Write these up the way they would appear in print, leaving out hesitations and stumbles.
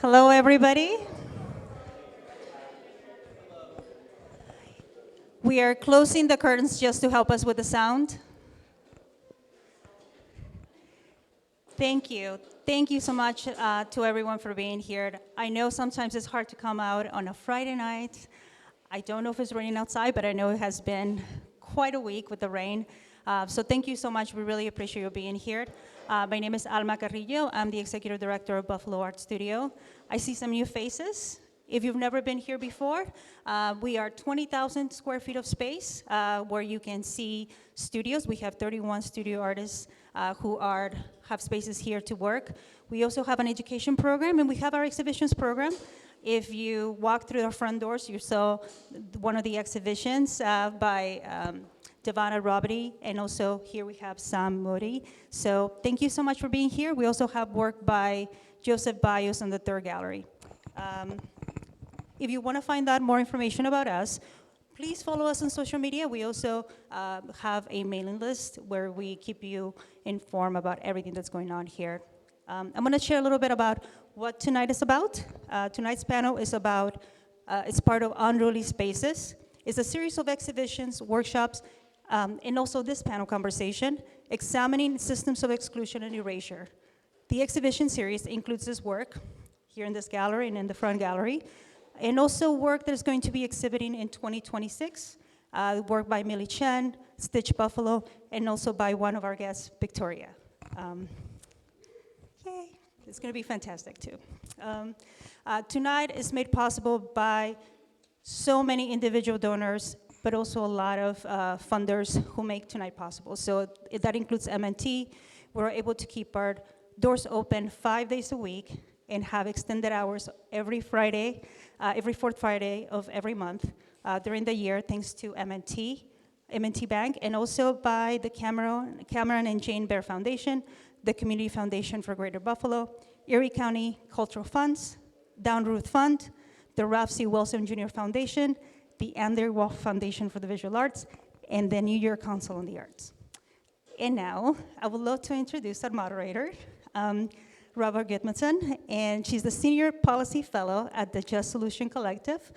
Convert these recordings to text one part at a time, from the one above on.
Hello, everybody. We are closing the curtains just to help us with the sound. Thank you. Thank you so much to everyone for being here. I know sometimes it's hard to come out on a Friday night. I don't know if it's raining outside, but I know it has been quite a week with the rain. So thank you so much. We really appreciate you being here. My name is Alma Carrillo. I'm the Executive Director of Buffalo Art Studio. I see some new faces. If you've never been here before, we are 20,000 square feet of space where you can see studios. We have 31 studio artists who have spaces here to work. We also have an education program, and we have our exhibitions program. If you walk through the front doors, you saw one of the exhibitions by Devana Robity, and also here we have Sam Moody. So thank you so much for being here. We also have work by Joseph Bayos on the third gallery. If you want to find out more information about us, please follow us on social media. We also have a mailing list where we keep you informed about everything that's going on here. I'm going to share a little bit about what tonight is about. Tonight's panel is about, it's part of Unruly Spaces. It's a series of exhibitions, workshops, and also this panel conversation, examining systems of exclusion and erasure. The exhibition series includes this work here in this gallery and in the front gallery, and also work that is going to be exhibiting in 2026, work by Millie Chen, Stitch Buffalo, and also by one of our guests, Victoria. Yay, it's gonna be fantastic too. Tonight is made possible by so many individual donors, but also a lot of funders who make tonight possible. So that includes MNT. We're able to keep our doors open 5 days a week and have extended hours every Friday, every fourth Friday of every month during the year, thanks to MNT Bank, and also by the Cameron and Jane Bear Foundation, the Community Foundation for Greater Buffalo, Erie County Cultural Funds, Down Ruth Fund, the Ralph C. Wilson Jr. Foundation, the Andrew Wolf Foundation for the Visual Arts, and the New York Council on the Arts. And now, I would love to introduce our moderator, Rahwa Ghirmatzion, and she's the Senior Policy Fellow at the Just Solution Collective,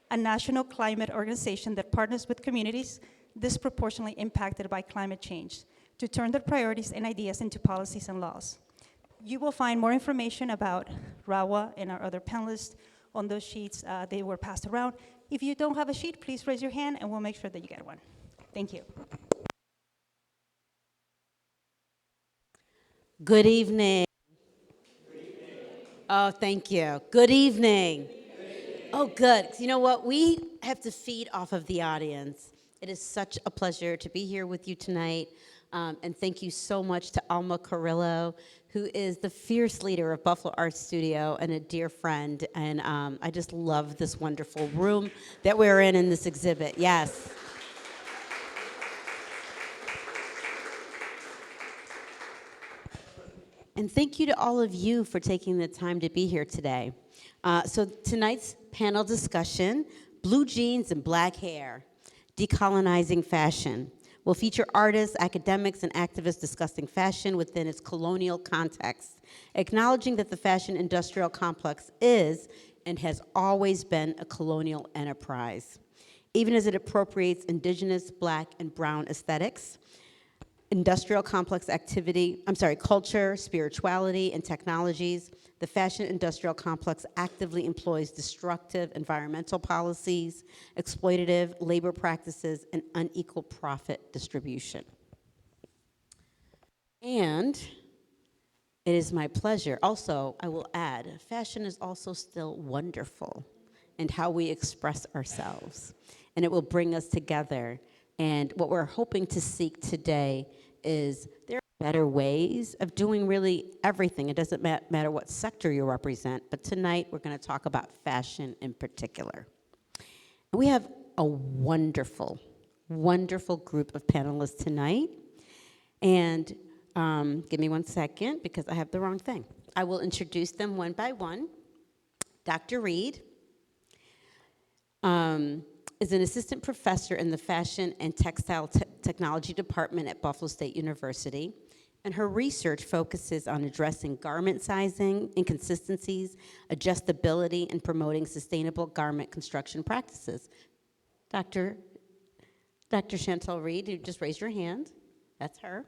a national climate organization that partners with communities disproportionately impacted by climate change to turn their priorities and ideas into policies and laws. You will find more information about Rahwa and our other panelists on those sheets. They were passed around. If you don't have a sheet, please raise your hand and we'll make sure that you get one. Thank you. Good evening. Oh, thank you. Good evening. Oh, good. You know what? We have to feed off of the audience. It is such a pleasure to be here with you tonight. And thank you so much to Alma Carrillo, who is the fierce leader of Buffalo Art Studio and a dear friend. And I just love this wonderful room that we're in this exhibit. Yes. And thank you to all of you for taking the time to be here today. So tonight's panel discussion, Blue Jeans and Black Hair, Decolonizing Fashion, will feature artists, academics, and activists discussing fashion within its colonial context, acknowledging that the fashion industrial complex is and has always been a colonial enterprise, even as it appropriates indigenous, Black, and brown aesthetics, industrial complex culture, spirituality, and technologies. The fashion industrial complex actively employs destructive environmental policies, exploitative labor practices, and unequal profit distribution. And it is my pleasure. Also, I will add, fashion is also still wonderful in how we express ourselves, and it will bring us together. And what we're hoping to seek today is there are better ways of doing really everything. It doesn't matter what sector you represent, but tonight we're going to talk about fashion in particular. And we have a wonderful, wonderful group of panelists tonight. And give me 1 second because I have the wrong thing. I will introduce them one by one. Dr. Reed is an assistant professor in the Fashion and Textile Technology Department at Buffalo State University And her research focuses on addressing garment sizing, inconsistencies, adjustability, and promoting sustainable garment construction practices. Dr. Dr. Chantal Reed, you just raise your hand. That's her.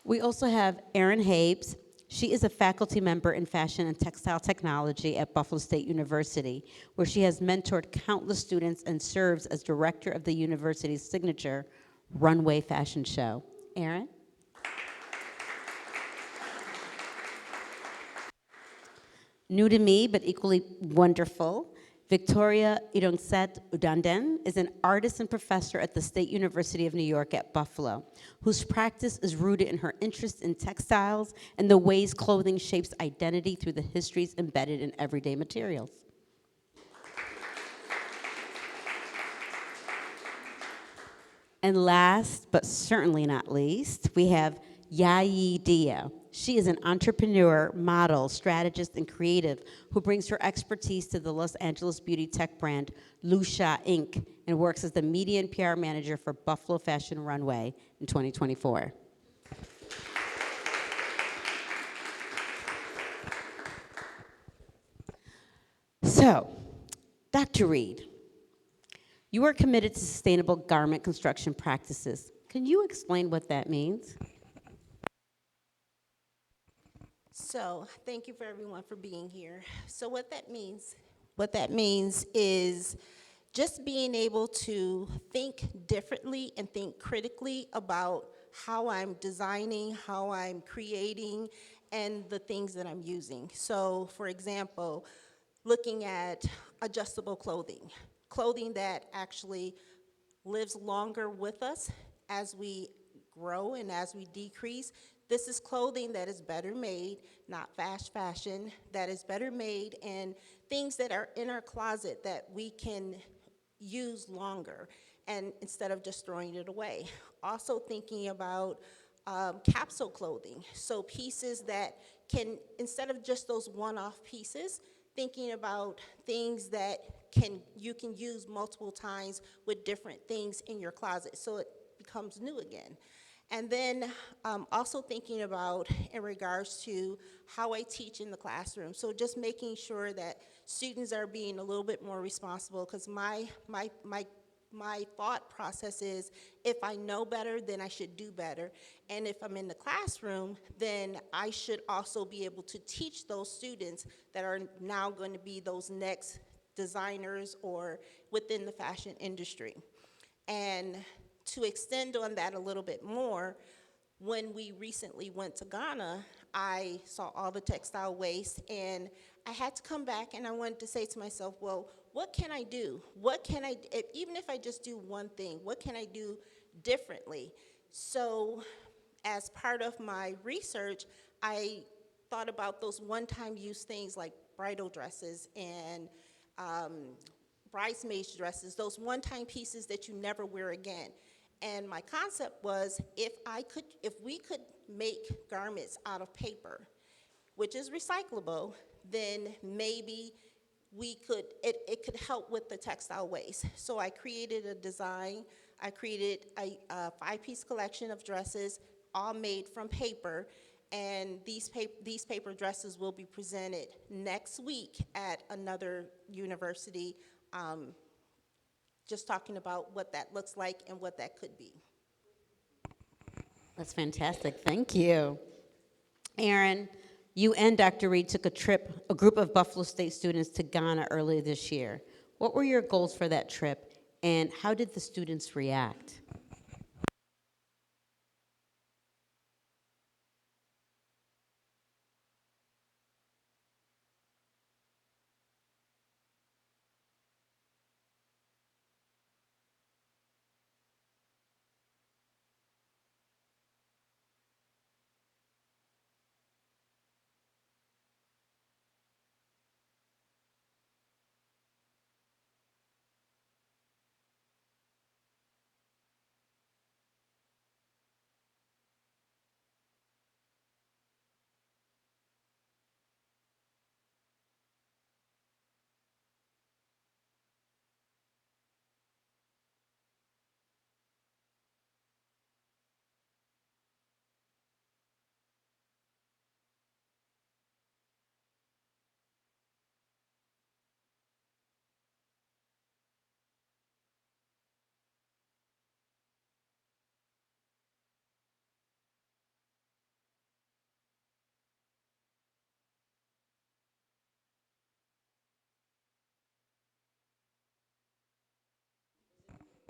We also have Erin Habes. She is a faculty member in fashion and textile technology at Buffalo State University, where she has mentored countless students and serves as director of the university's signature runway fashion show. Erin? New to me, but equally wonderful, Victoria Irongset Udanden is an artist and professor at the State University of New York at Buffalo, whose practice is rooted in her interest in textiles and the ways clothing shapes identity through the histories embedded in everyday materials. And last, but certainly not least, we have Yayi Dia. She is an entrepreneur, model, strategist, and creative who brings her expertise to the Los Angeles beauty tech brand Lucia Inc. and works as the media and PR manager for Buffalo Fashion Runway in 2024. So, Dr. Reed, you are committed to sustainable garment construction practices. Can you explain what that means? So, thank you for everyone for being here. So what that means is just being able to think differently and think critically about how I'm designing, how I'm creating, and the things that I'm using. So, for example, looking at adjustable clothing that actually lives longer with us as we grow and as we decrease. This is clothing that is better made, not fast fashion, that is better made, and things that are in our closet that we can use longer, and instead of just throwing it away. Also thinking about capsule clothing, so pieces that can, instead of just those one-off pieces, thinking about things that you can use multiple times with different things in your closet, so it becomes new again. And then also thinking about in regards to how I teach in the classroom. So just making sure that students are being a little bit more responsible, because my thought process is, if I know better, then I should do better. And if I'm in the classroom, then I should also be able to teach those students that are now going to be those next designers or within the fashion industry. And to extend on that a little bit more, when we recently went to Ghana, I saw all the textile waste, and I had to come back and I wanted to say to myself, well, what can I do? What can I, even if I just do one thing, what can I do differently? So as part of my research, I thought about those one-time use things like bridal dresses and bridesmaids dresses, those one-time pieces that you never wear again. And my concept was, if we could make garments out of paper, which is recyclable, then maybe it could help with the textile waste. So I created a design. I created a 5-piece collection of dresses, all made from paper. And these paper dresses will be presented next week at another university, just talking about what that looks like and what that could be. That's fantastic. Thank you. Erin, you and Dr. Reed took a group of Buffalo State students to Ghana earlier this year. What were your goals for that trip, and how did the students react?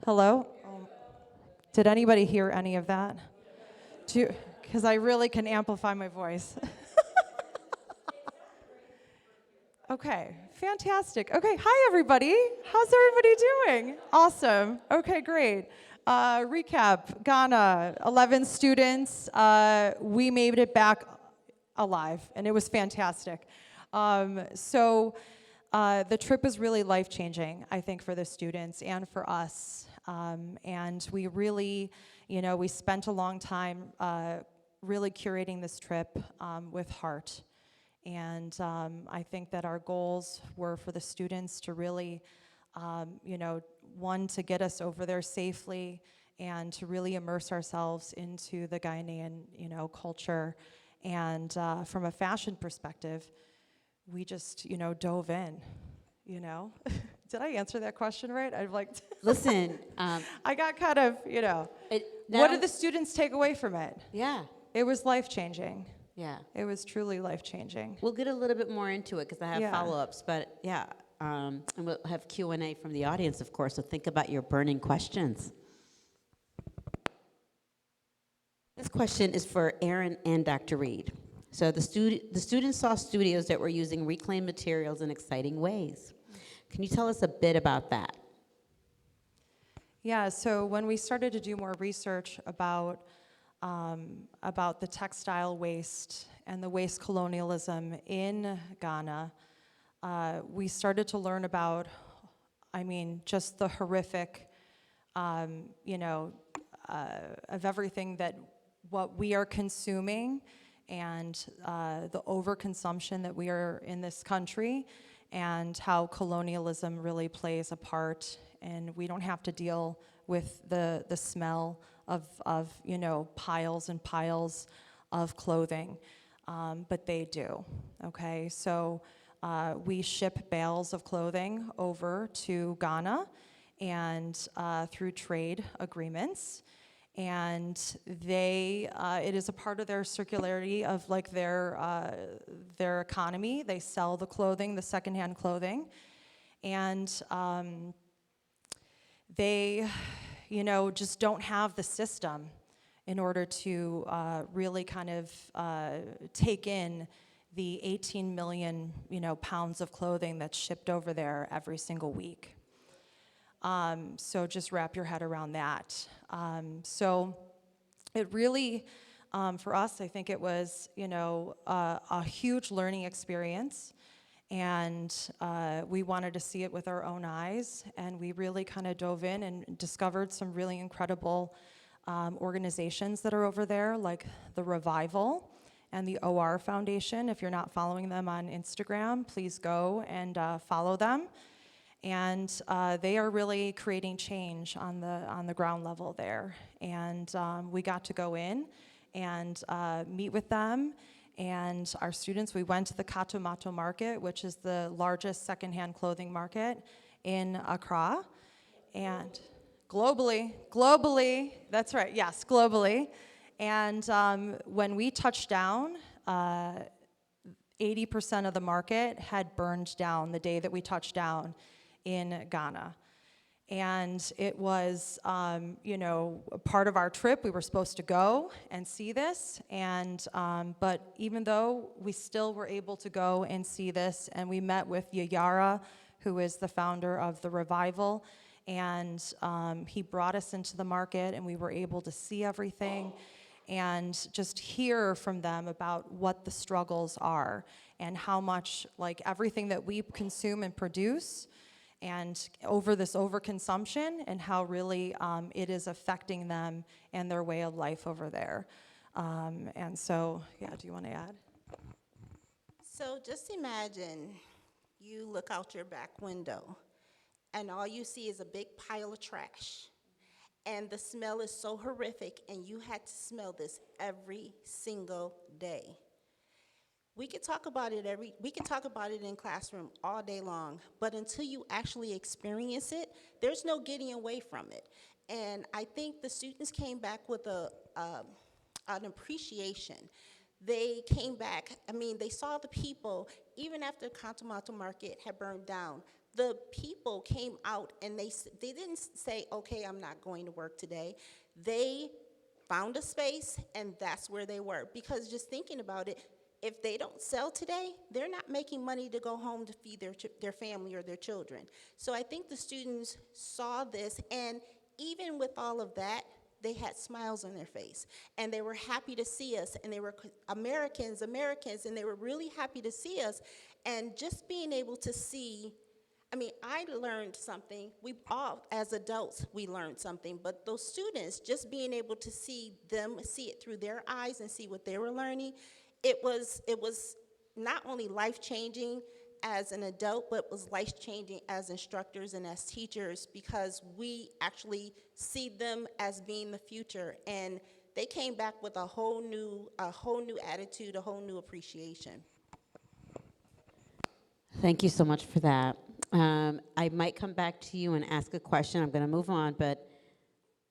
Hello? Did anybody hear any of that? Because I really can amplify my voice. Okay, fantastic. Okay, hi everybody. How's everybody doing? Awesome. Okay, great. Recap, Ghana, 11 students. We made it back alive, and it was fantastic. The trip was really life-changing, I think, for the students and for us. And we really, we spent a long time really curating this trip with heart. And I think that our goals were for the students to really, one, to get us over there safely and to really immerse ourselves into the Ghanaian, culture. And from a fashion perspective, we just, dove in, Did I answer that question right? I'd like to Listen, I got kind of, what did the students take away from it? Yeah, It was life-changing. yeah. It was truly life-changing. We'll get a little bit more into it because I have Yeah. follow-ups, but yeah, and we'll have Q&A from the audience, of course, so think about your burning questions. This question is for Aaron and Dr. Reed. So the students saw studios that were using reclaimed materials in exciting ways. Can you tell us a bit about that? Yeah, so when we started to do more research about the textile waste and the waste colonialism in Ghana, we started to learn about, just the horrific, of everything what we are consuming and the overconsumption that we are in this country and how colonialism really plays a part. And we don't have to deal with the smell of piles and piles of clothing, but they do, okay? So we ship bales of clothing over to Ghana and through trade agreements. And it is a part of their circularity of like their economy. They sell the clothing, the secondhand clothing, and they, just don't have the system in order to really kind of take in the 18 million, pounds of clothing that's shipped over there every single week. So just wrap your head around that. So it really, for us, I think it was, a huge learning experience. And we wanted to see it with our own eyes. And we really kind of dove in and discovered some really incredible organizations that are over there, like the Revival and the OR Foundation. If you're not following them on Instagram, please go and follow them. And they are really creating change on the ground level there. And we got to go in and meet with them. And our students, we went to the Katomato market, which is the largest secondhand clothing market in Accra. And globally, that's right, yes, globally. And when we touched down, 80% of the market had burned down the day that we touched down in Ghana. And it was, part of our trip. We were supposed to go and see this. And, but even though we still were able to go and see this, and we met with Yayara, who is the founder of the Revival, and he brought us into the market, and we were able to see everything and just hear from them about what the struggles are and how much, like, everything that we consume and produce and over this overconsumption and how really it is affecting them and their way of life over there. And so, yeah, do you want to add? So just imagine you look out your back window and all you see is a big pile of trash. And the smell is so horrific, and you had to smell this every single day. We can talk about it in classroom all day long, but until you actually experience it, there's no getting away from it. And I think the students came back with an appreciation. They came back, they saw the people, even after Katomato Market had burned down, the people came out and they didn't say, okay, I'm not going to work today. They found a space, and that's where they were. Because just thinking about it, if they don't sell today, they're not making money to go home to feed their family or their children. So I think the students saw this, and even with all of that, they had smiles on their face, and they were happy to see us, and they were Americans, and they were really happy to see us. And just being able to see, I mean, I learned something. We all, as adults, we learned something. But those students, just being able to see them, see it through their eyes and see what they were learning, it was not only life-changing as an adult, but it was life-changing as instructors and as teachers, because we actually see them as being the future. And they came back with a whole new attitude, a whole new appreciation. Thank you so much for that. I might come back to you and ask a question. I'm going to move on, but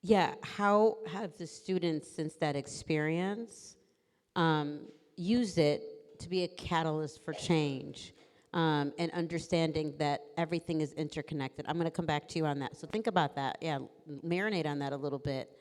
yeah, how have the students, since that experience, used it to be a catalyst for change, and understanding that everything is interconnected? I'm going to come back to you on that. So think about that. Yeah, marinate on that a little bit,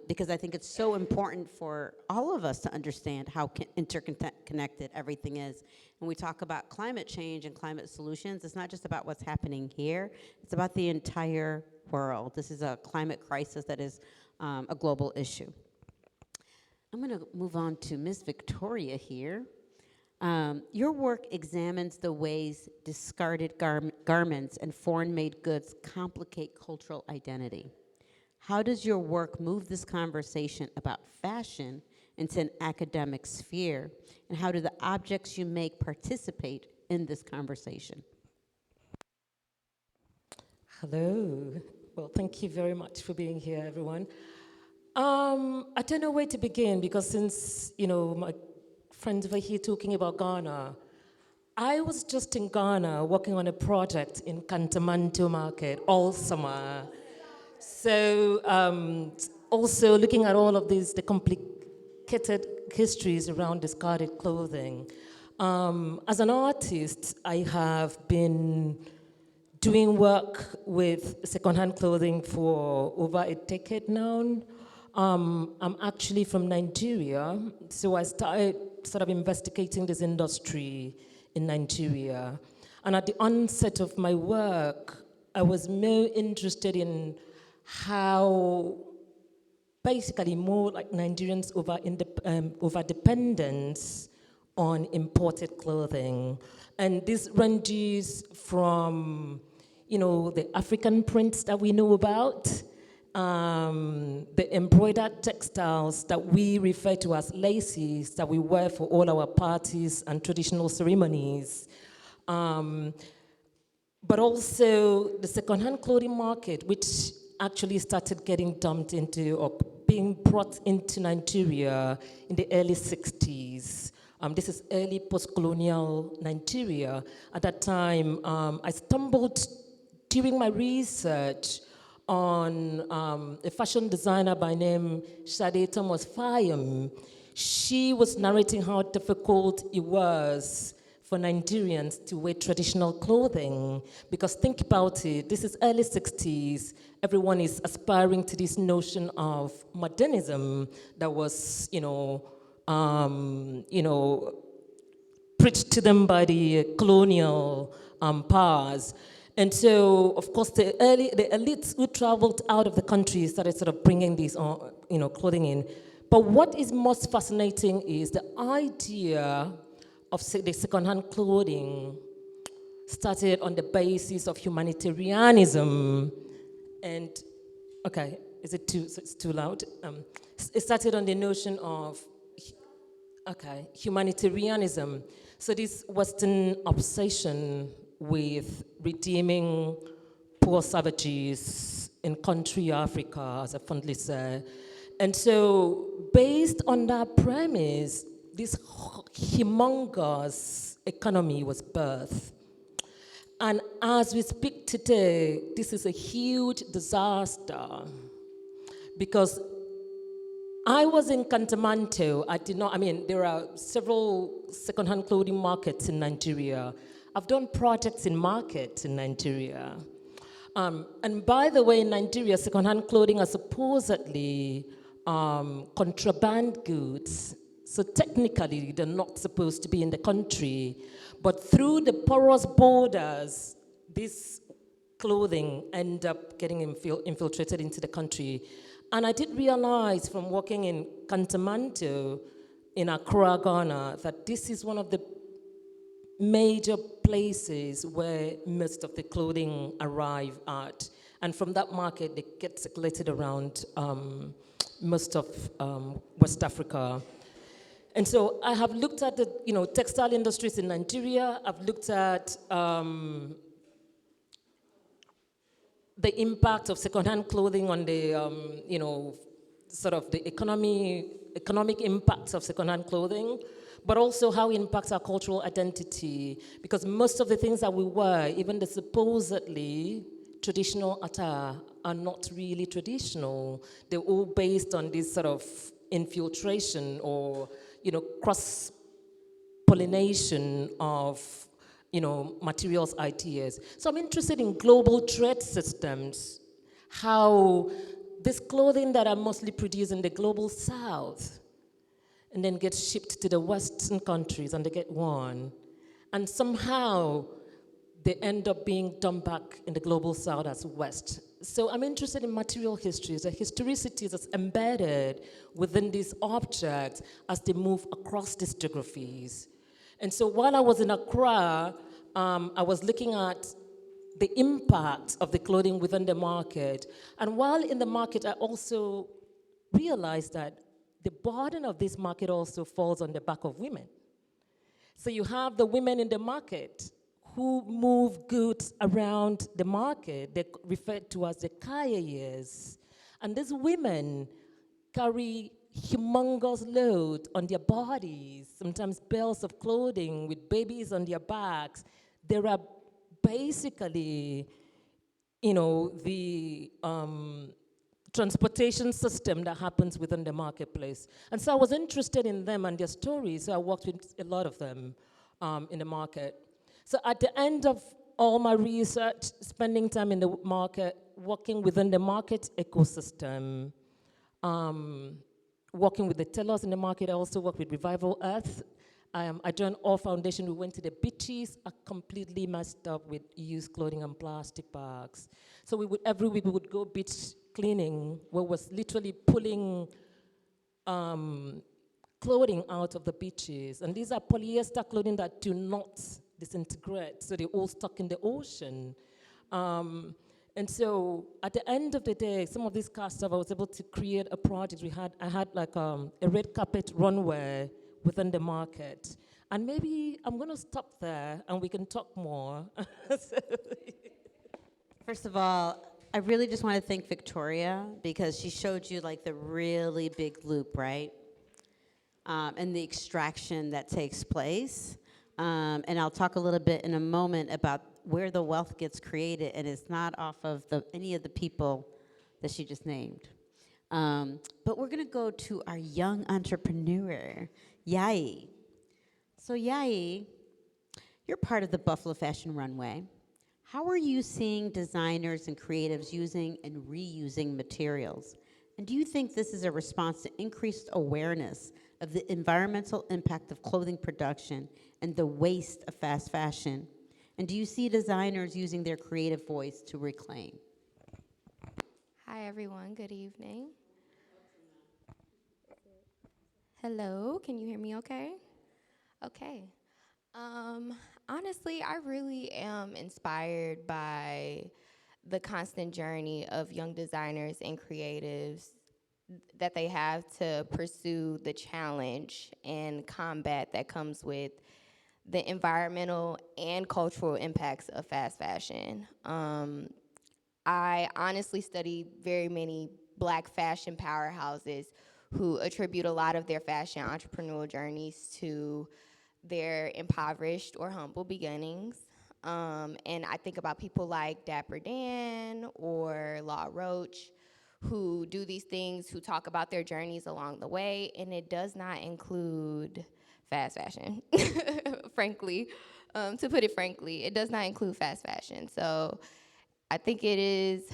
because I think it's so important for all of us to understand how interconnected everything is. When we talk about climate change and climate solutions, it's not just about what's happening here, it's about the entire world. This is a climate crisis that is a global issue. I'm going to move on to Ms. Victoria here. Your work examines the ways discarded garments and foreign-made goods complicate cultural identity. How does your work move this conversation about fashion into an academic sphere? And how do the objects you make participate in this conversation? Hello. Well, thank you very much for being here, everyone. I don't know where to begin, because since, my friends were here talking about Ghana, I was just in Ghana working on a project in Kantamanto Market all summer. So also looking at all of the complicated histories around discarded clothing. As an artist, I have been doing work with secondhand clothing for over a decade now. I'm actually from Nigeria, so I started sort of investigating this industry in Nigeria. And at the onset of my work, I was more interested in how basically more like Nigerians over dependence on imported clothing. And this ranges from, the African prints that we know about, the embroidered textiles that we refer to as laces that we wear for all our parties and traditional ceremonies. But also the secondhand clothing market, which actually started getting dumped into or being brought into Nigeria in the early 60s. This is early post-colonial Nigeria. At that time, I stumbled during my research on a fashion designer by name Sade Thomas Fayem. She was narrating how difficult it was for Nigerians to wear traditional clothing. Because think about it, this is early 60s. Everyone is aspiring to this notion of modernism that was, preached to them by the colonial powers. And so, of course, the elites who traveled out of the country started sort of bringing these, clothing in. But what is most fascinating is the idea of the secondhand clothing started on the basis of humanitarianism. And, okay, it's too loud? It started on the notion of, humanitarianism. So this Western obsession with redeeming poor savages in country Africa, as I fondly say. And so based on that premise, this humongous economy was birthed. And as we speak today, this is a huge disaster, because I was in Kantamanto. There are several secondhand clothing markets in Nigeria. I've done projects in markets in Nigeria. And by the way, in Nigeria, secondhand clothing are supposedly contraband goods. So technically, they're not supposed to be in the country. But through the porous borders, this clothing end up getting infiltrated into the country. And I did realize from working in Kantamanto in Accra, Ghana, that this is one of the major places where most of the clothing arrive at. And from that market, they get circulated around most of West Africa. And so I have looked at the textile industries in Nigeria. I've looked at the impact of secondhand clothing on the, sort of the economic impacts of secondhand clothing, but also how it impacts our cultural identity. Because most of the things that we wear, even the supposedly traditional attire, are not really traditional. They're all based on this sort of infiltration or, cross-pollination of materials, ideas. So I'm interested in global trade systems, how this clothing that are mostly produced in the global south and then gets shipped to the Western countries and they get worn. And somehow they end up being dumped back in the global south as West. So I'm interested in material histories, the historicity that's embedded within these objects as they move across these geographies. And so while I was in Accra, I was looking at the impact of the clothing within the market. And while in the market, I also realized that the burden of this market also falls on the back of women. So you have the women in the market who move goods around the market. They're referred to as the carriers. And these women carry humongous load on their bodies, sometimes bales of clothing with babies on their backs. There are basically, the transportation system that happens within the marketplace. And so I was interested in them and their stories, so I worked with a lot of them in the market. So at the end of all my research, spending time in the market, working within the market ecosystem, working with the tellers in the market, I also work with Revival Earth. I joined All Foundation. We went to the beaches, are completely messed up with used clothing and plastic bags. So every week we would go beach cleaning, where was literally pulling clothing out of the beaches. And these are polyester clothing that do not disintegrate, so they're all stuck in the ocean. And so at the end of the day, some of these cast off, I was able to create a project. I had like a red carpet runway within the market. And maybe I'm gonna stop there and we can talk more. First of all, I really just want to thank Victoria because she showed you like the really big loop, right? And the extraction that takes place. And I'll talk a little bit in a moment about where the wealth gets created, and it's not off of any of the people that she just named. But we're gonna go to our young entrepreneur, Yai. So Yai, you're part of the Buffalo Fashion Runway. How are you seeing designers and creatives using and reusing materials? And do you think this is a response to increased awareness of the environmental impact of clothing production and the waste of fast fashion? And do you see designers using their creative voice to reclaim? Hi, everyone. Good evening. Hello, can you hear me okay? Okay. Honestly, I really am inspired by the constant journey of young designers and creatives that they have to pursue the challenge and combat that comes with the environmental and cultural impacts of fast fashion. I honestly studied very many Black fashion powerhouses who attribute a lot of their fashion entrepreneurial journeys to their impoverished or humble beginnings. And I think about people like Dapper Dan or Law Roach, who do these things, who talk about their journeys along the way, and it does not include fast fashion, frankly. to put it frankly. It does not include fast fashion. So I think it is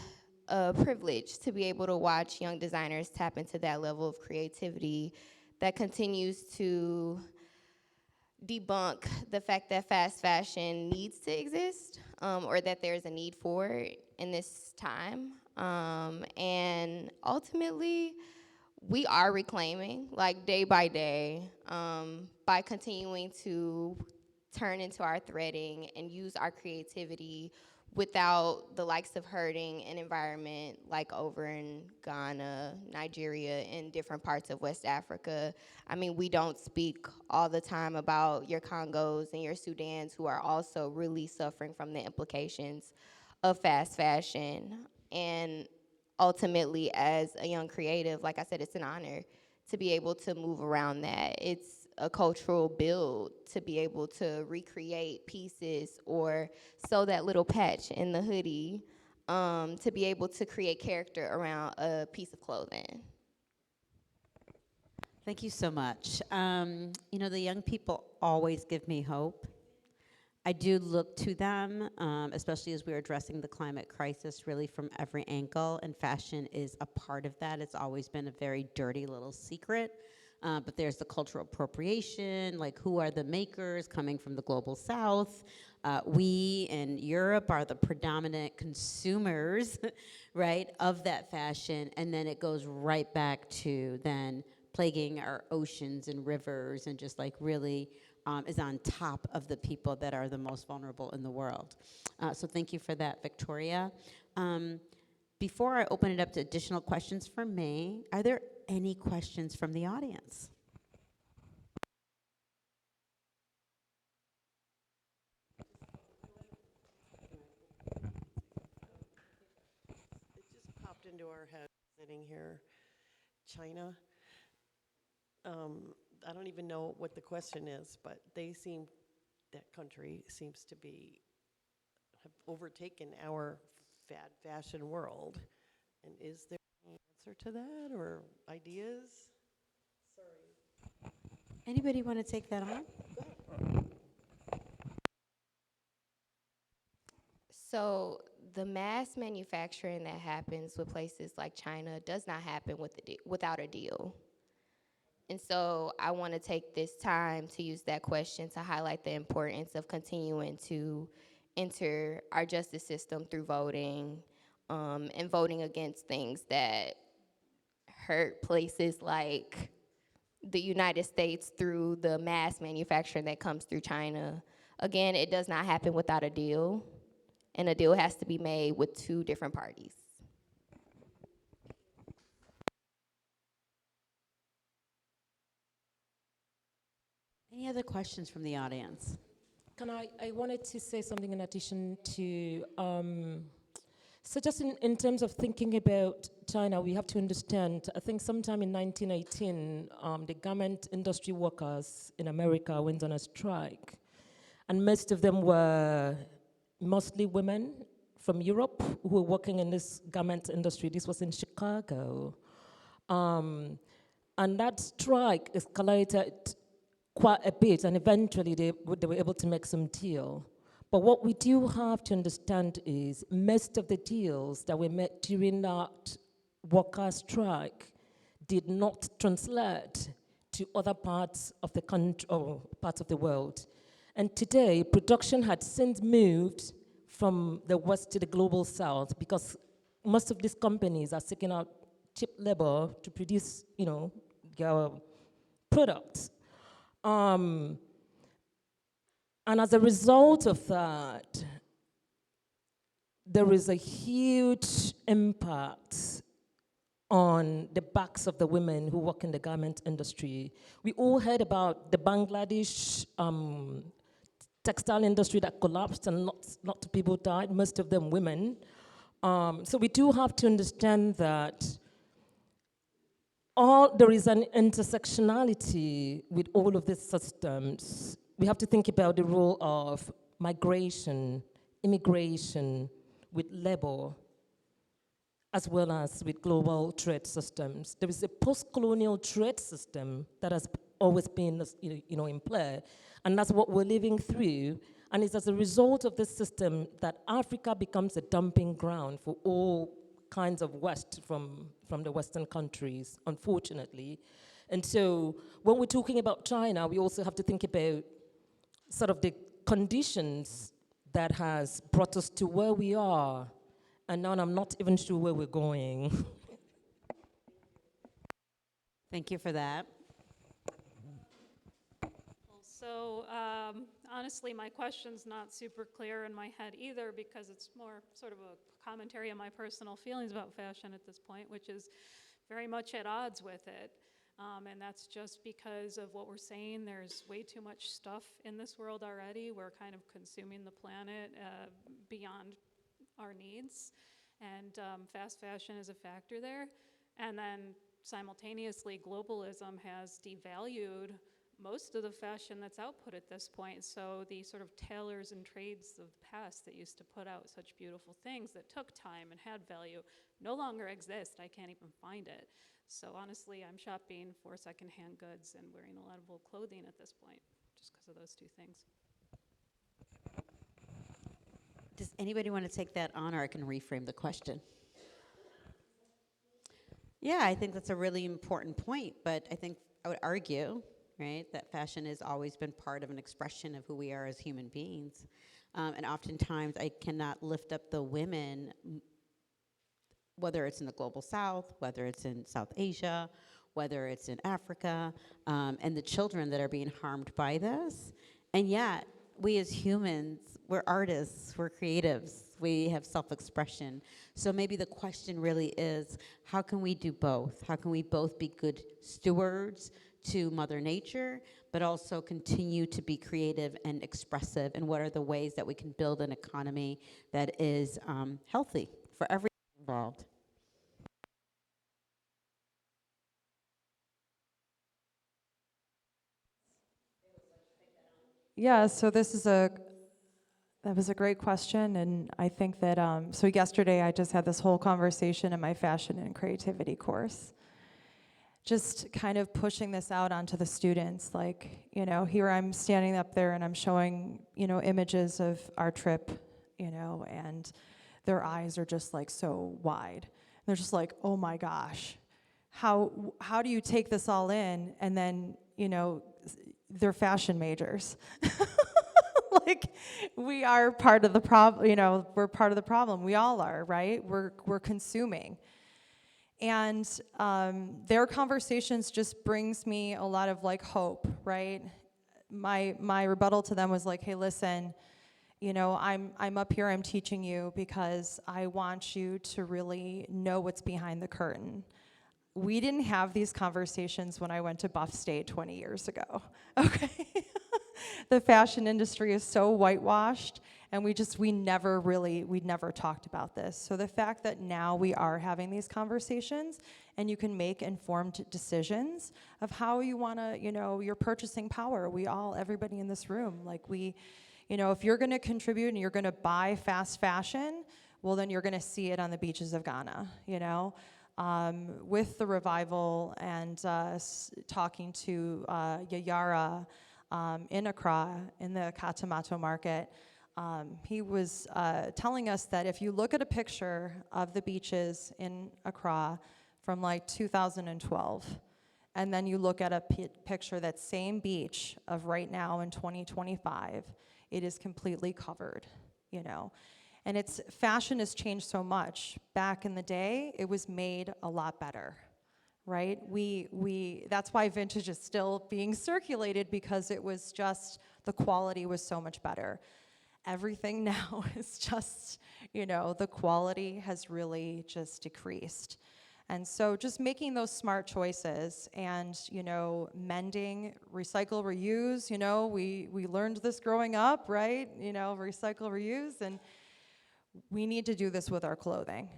a privilege to be able to watch young designers tap into that level of creativity that continues to debunk the fact that fast fashion needs to exist, or that there's a need for it in this time. And ultimately, we are reclaiming, like day by day, by continuing to turn into our threading and use our creativity without the likes of hurting an environment like over in Ghana, Nigeria, and different parts of West Africa. I mean, we don't speak all the time about your Congos and your Sudans who are also really suffering from the implications of fast fashion. And ultimately, as a young creative, like I said, it's an honor to be able to move around that. It's a cultural build to be able to recreate pieces or sew that little patch in the hoodie, to be able to create character around a piece of clothing. Thank you so much. You know, the young people always give me hope. I do look to them, especially as we're addressing the climate crisis, really from every angle, and fashion is a part of that. It's always been a very dirty little secret, but there's the cultural appropriation, like who are the makers coming from the global south? We in Europe are the predominant consumers, right, of that fashion, and then it goes right back to then plaguing our oceans and rivers and just like really is on top of the people that are the most vulnerable in the world. So thank you for that, Victoria. Before I open it up to additional questions for me, are there any questions from the audience? It just popped into our head sitting here. China. I don't even know what the question is, but that country seems to have overtaken our fashion world. And is there any answer to that or ideas? Sorry. Anybody want to take that on? So the mass manufacturing that happens with places like China does not happen without a deal. And so I want to take this time to use that question to highlight the importance of continuing to enter our justice system through voting, and voting against things that hurt places like the United States through the mass manufacturing that comes through China. Again, it does not happen without a deal, and a deal has to be made with two different parties. Any other questions from the audience? I wanted to say something in addition to, so just in terms of thinking about China, we have to understand, I think sometime in 1918, the garment industry workers in America went on a strike. And most of them were mostly women from Europe who were working in this garment industry. This was in Chicago. And that strike escalated quite a bit, and eventually they were able to make some deal. But what we do have to understand is most of the deals that were made during that worker strike did not translate to other parts of the country or parts of the world. And today, production had since moved from the west to the global south because most of these companies are seeking out cheap labor to produce, their products. And as a result of that, there is a huge impact on the backs of the women who work in the garment industry. We all heard about the Bangladesh textile industry that collapsed and lots of people died, most of them women. So we do have to understand that there is an intersectionality with all of these systems. We have to think about the role of migration, immigration, with labor, as well as with global trade systems. There is a post-colonial trade system that has always been, in play, and that's what we're living through. And it's as a result of this system that Africa becomes a dumping ground for all kinds of West from the Western countries, unfortunately. And so when we're talking about China, we also have to think about sort of the conditions that has brought us to where we are. And now I'm not even sure where we're going. Thank you for that. So honestly, my question's not super clear in my head either, because it's more sort of a commentary on my personal feelings about fashion at this point, which is very much at odds with it. And that's just because of what we're saying. There's way too much stuff in this world already. We're kind of consuming the planet beyond our needs. And fast fashion is a factor there. And then simultaneously, globalism has devalued most of the fashion that's output at this point. So the sort of tailors and trades of the past that used to put out such beautiful things that took time and had value no longer exist. I can't even find it. So honestly, I'm shopping for secondhand goods and wearing a lot of old clothing at this point, just because of those two things. Does anybody want to take that on, or I can reframe the question? Yeah, I think that's a really important point, but I think I would argue, right, that fashion has always been part of an expression of who we are as human beings. And oftentimes I cannot lift up the women, whether it's in the global south, whether it's in South Asia, whether it's in Africa, and the children that are being harmed by this. And yet, we as humans, we're artists, we're creatives, we have self-expression. So maybe the question really is, how can we do both? How can we both be good stewards to Mother Nature, but also continue to be creative and expressive? And what are the ways that we can build an economy that is healthy for everyone involved? Yeah, so that was a great question, and I think that, so yesterday I just had this whole conversation in my fashion and creativity course, just kind of pushing this out onto the students. Like, here I'm standing up there and I'm showing, images of our trip, and their eyes are just like so wide. They're just like, oh my gosh, how do you take this all in? And then, they're fashion majors. Like, we are part of the problem, we're part of the problem. We all are, right? We're consuming. And their conversations just brings me a lot of like hope, right? My rebuttal to them was like, hey, listen, I'm up here, I'm teaching you because I want you to really know what's behind the curtain. We didn't have these conversations when I went to Buff State 20 years ago, okay? The fashion industry is so whitewashed, and we never talked about this. So the fact that now we are having these conversations, and you can make informed decisions of how you wanna, your purchasing power. Everybody in this room, like if you're gonna contribute and you're gonna buy fast fashion, well then you're gonna see it on the beaches of Ghana, with the revival and talking to Yayara in Accra, in the Katamato market, he was telling us that if you look at a picture of the beaches in Accra from like 2012, and then you look at a picture, that same beach of right now in 2025, it is completely covered, And fashion has changed so much. Back in the day, it was made a lot better, right? That's why vintage is still being circulated, because it was just, the quality was so much better. Everything now is just, the quality has really just decreased. And so just making those smart choices and, mending, recycle, reuse, we learned this growing up, right? Recycle, reuse, and we need to do this with our clothing.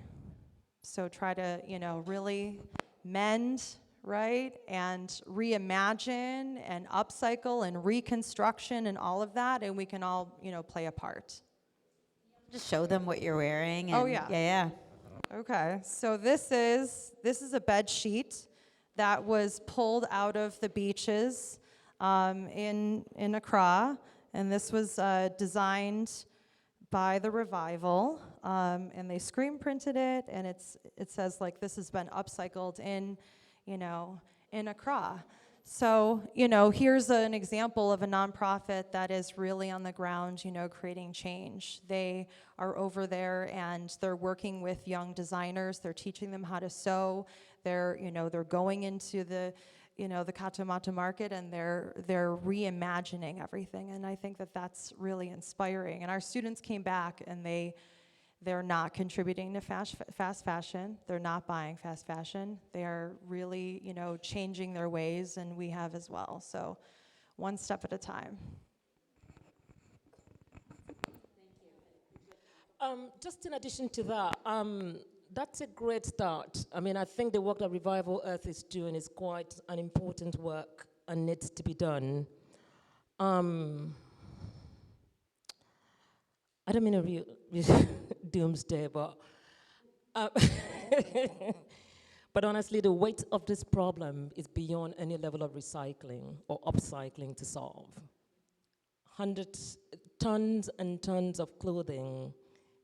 So try to, really mend, right? And reimagine and upcycle and reconstruction and all of that, and we can all, play a part. Just show them what you're wearing. Oh, And yeah. Yeah. Okay, so this is a bed sheet that was pulled out of the beaches in Accra, And this was designed by the Revival, and they screen printed it, and it says like this has been upcycled in, in Accra. So, here's an example of a nonprofit that is really on the ground, creating change. They are over there and they're working with young designers. They're teaching them how to sew. They're going into the Katamata market, and they're reimagining everything. And I think that that's really inspiring. And our students came back, and they're not contributing to fast fashion. They're not buying fast fashion. They are really, changing their ways, and we have as well. So one step at a time. Just in addition to that, that's a great start. I mean, I think the work that Revival Earth is doing is quite an important work and needs to be done. I don't mean to be doomsday, but but honestly, the weight of this problem is beyond any level of recycling or upcycling to solve. Hundreds, tons and tons of clothing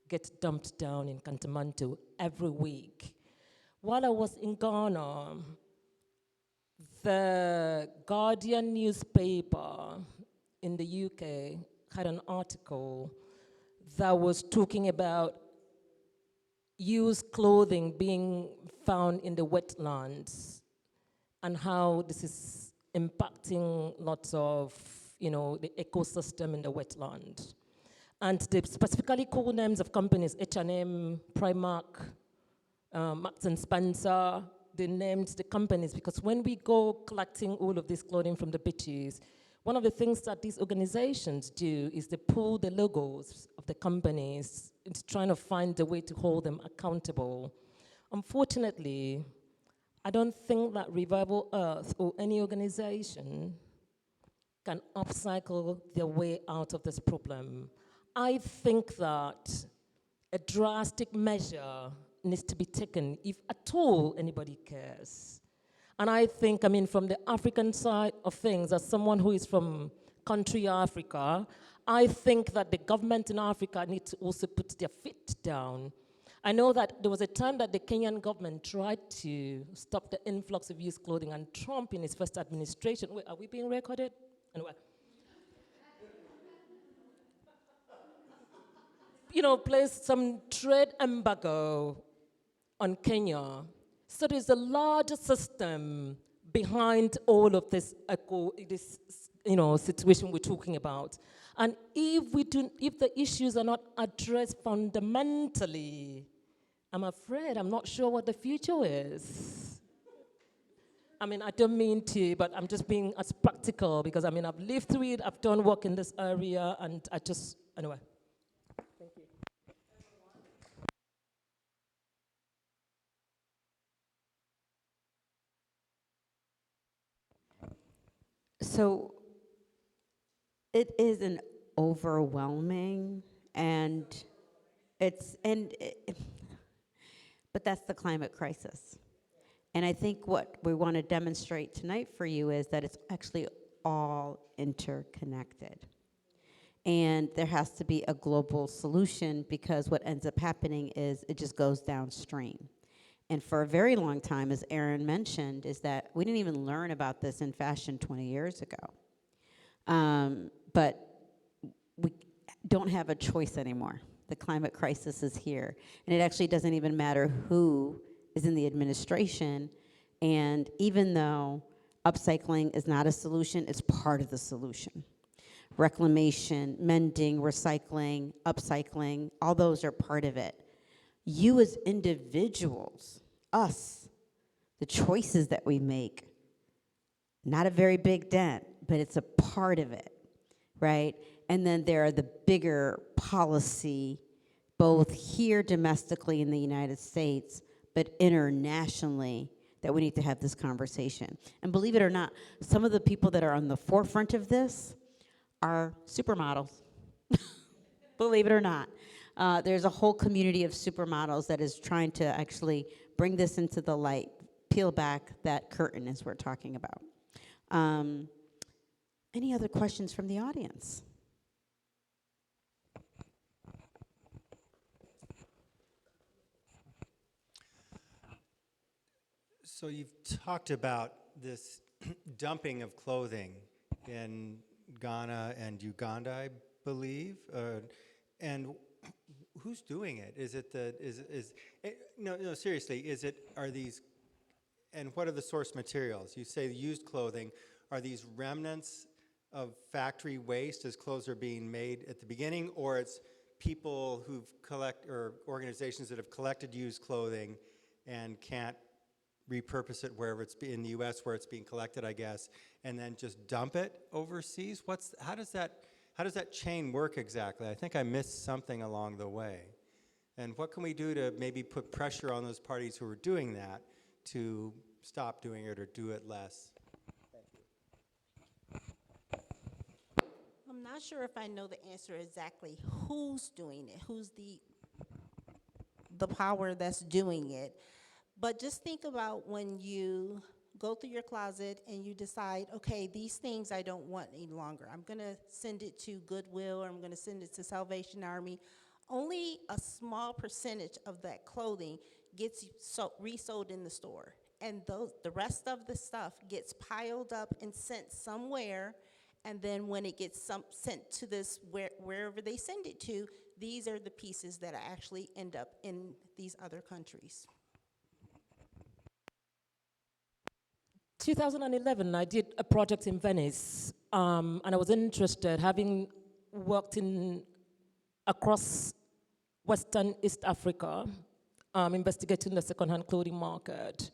get dumped down in Kantamantu every week. While I was in Ghana, the Guardian newspaper in the UK had an article that was talking about used clothing being found in the wetlands and how this is impacting lots of, the ecosystem in the wetland. And they specifically call names of companies, H&M, Primark, Marks and Spencer. They named the companies because when we go collecting all of this clothing from the beaches, one of the things that these organizations do is they pull the logos of the companies into trying to find a way to hold them accountable. Unfortunately, I don't think that Revival Earth or any organization can upcycle their way out of this problem. I think that a drastic measure needs to be taken if at all anybody cares. And I think, from the African side of things, as someone who is from country Africa, I think that the government in Africa needs to also put their feet down. I know that there was a time that the Kenyan government tried to stop the influx of used clothing, and Trump in his first administration, wait, are we being recorded? Anyway. Placed some trade embargo on Kenya. So there's a larger system behind all of this situation we're talking about. And if the issues are not addressed fundamentally, I'm afraid I'm not sure what the future is. I don't mean to, but I'm just being as practical because I've lived through it, I've done work in this area, and anyway. Thank you. So it is an overwhelming but that's the climate crisis. And I think what we want to demonstrate tonight for you is that it's actually all interconnected. And there has to be a global solution because what ends up happening is it just goes downstream. And for a very long time, as Erin mentioned, is that we didn't even learn about this in fashion 20 years ago. But we don't have a choice anymore. The climate crisis is here. And it actually doesn't even matter who is in the administration. And even though upcycling is not a solution, it's part of the solution. Reclamation, mending, recycling, upcycling, all those are part of it. You as individuals, us, the choices that we make, not a very big dent, but it's a part of it, right? And then there are the bigger policy, both here domestically in the United States, but internationally, that we need to have this conversation. And believe it or not, some of the people that are on the forefront of this are supermodels. Believe it or not. There's a whole community of supermodels that is trying to actually bring this into the light, peel back that curtain as we're talking about. Any other questions from the audience? So you've talked about this dumping of clothing in Ghana and Uganda, I believe, and who's doing it? Is it the no, seriously? Are these, and what are the source materials? You say used clothing. Are these remnants of factory waste as clothes are being made at the beginning, or it's people or organizations that have collected used clothing and can't repurpose it wherever it's in the U.S. where it's being collected, I guess, and then just dump it overseas? How does that chain work exactly? I think I missed something along the way. And what can we do to maybe put pressure on those parties who are doing that to stop doing it or do it less? I'm not sure if I know the answer exactly who's doing it, who's the power that's doing it. But just think about when you go through your closet and you decide, okay, these things I don't want any longer. I'm going to send it to Goodwill, or I'm going to send it to Salvation Army. Only a small percentage of that clothing gets resold in the store. And the rest of the stuff gets piled up and sent somewhere. And then when it gets sent to wherever they send it to, these are the pieces that actually end up in these other countries. 2011, I did a project in Venice, and I was interested, having worked across Western East Africa, investigating the second-hand clothing market.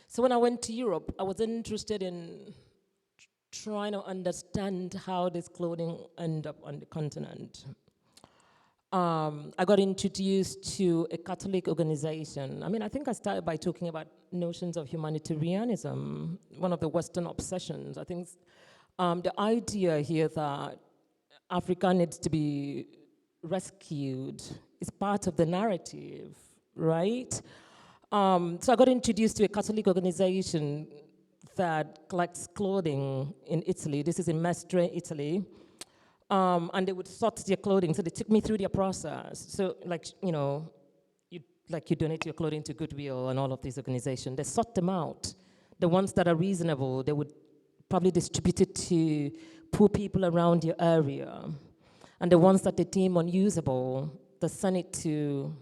So when I went to Europe, I was interested in trying to understand how this clothing ended up on the continent. I got introduced to a Catholic organization. I think I started by talking about notions of humanitarianism, one of the Western obsessions. I think the idea here that Africa needs to be rescued is part of the narrative, right? So I got introduced to a Catholic organization that collects clothing in Italy. This is in Mestre, Italy. And they would sort their clothing. So they took me through their process. So you donate your clothing to Goodwill and all of these organizations. They sort them out. The ones that are reasonable, they would probably distribute it to poor people around your area. And the ones that they deem unusable, they send it to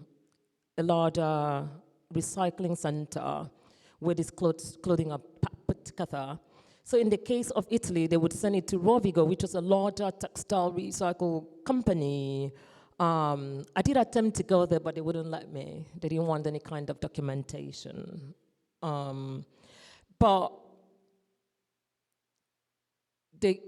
a larger recycling center where these clothing are put together. So in the case of Italy, they would send it to Rovigo, which is a larger textile recycle company. I did attempt to go there, but they wouldn't let me. They didn't want any kind of documentation. But the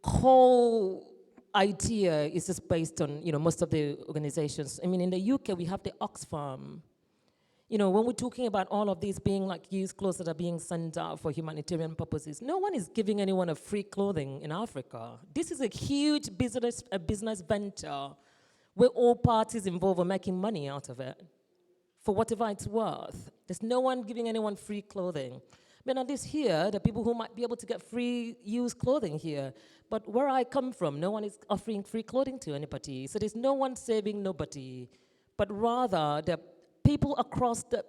whole idea is just based on, most of the organizations. In the UK, we have the Oxfam. When we're talking about all of these being like used clothes that are being sent out for humanitarian purposes, no one is giving anyone a free clothing in Africa. This is a huge business venture where all parties involved are making money out of it for whatever it's worth. There's no one giving anyone free clothing. At least here, the people who might be able to get free used clothing here. But where I come from, no one is offering free clothing to anybody. So there's no one saving nobody, but rather the people across the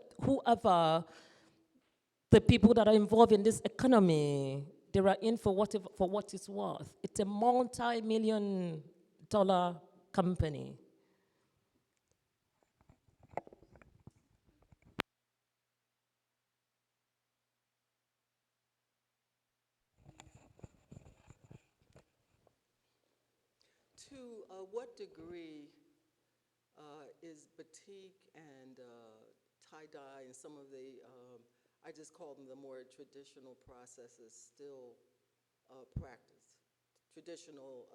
people that are involved in this economy, they are in for what it's worth. It's a multi-million-dollar company. To what degree is batik and tie-dye and some of the, I just call them the more traditional processes, still practiced? Traditional